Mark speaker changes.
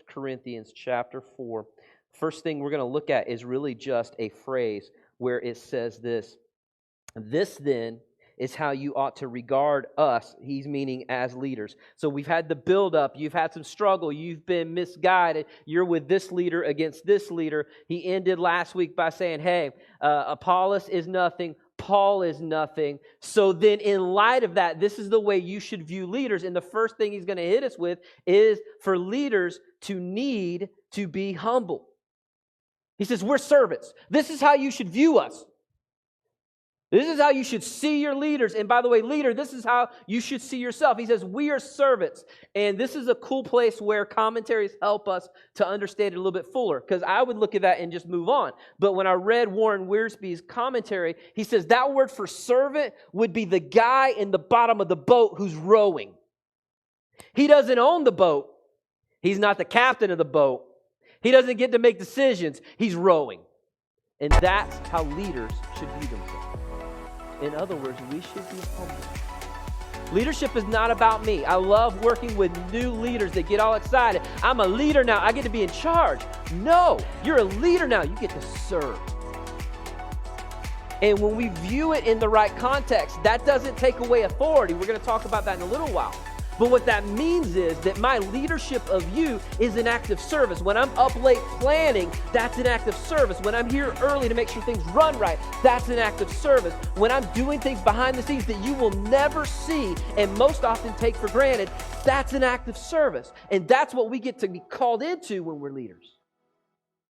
Speaker 1: Corinthians chapter 4. First thing we're going to look at is really just a phrase where it says this. This then is how you ought to regard us. He's meaning as leaders. So we've had the build-up. You've had some struggle. You've been misguided. You're with this leader against this leader. He ended last week by saying, hey, Apollos is nothing. Paul is nothing. So then in light of that, this is the way you should view leaders. And the first thing he's going to hit us with is for leaders to need to be humble. He says, we're servants. This is how you should view us. This is how you should see your leaders. And by the way, leader, this is how you should see yourself. He says, we are servants. And this is a cool place where commentaries help us to understand it a little bit fuller. Because I would look at that and just move on. But when I read Warren Wiersbe's commentary, he says that word for servant would be the guy in the bottom of the boat who's rowing. He doesn't own the boat. He's not the captain of the boat. He doesn't get to make decisions. He's rowing. And that's how leaders should view themselves. In other words, we should be humble. Leadership is not about me. I love working with new leaders that get all excited. I'm a leader now. I get to be in charge. No, you're a leader now. You get to serve. And when we view it in the right context, that doesn't take away authority. We're going to talk about that in a little while. But what that means is that my leadership of you is an act of service. When I'm up late planning, that's an act of service. When I'm here early to make sure things run right, that's an act of service. When I'm doing things behind the scenes that you will never see and most often take for granted, that's an act of service. And that's what we get to be called into when we're leaders.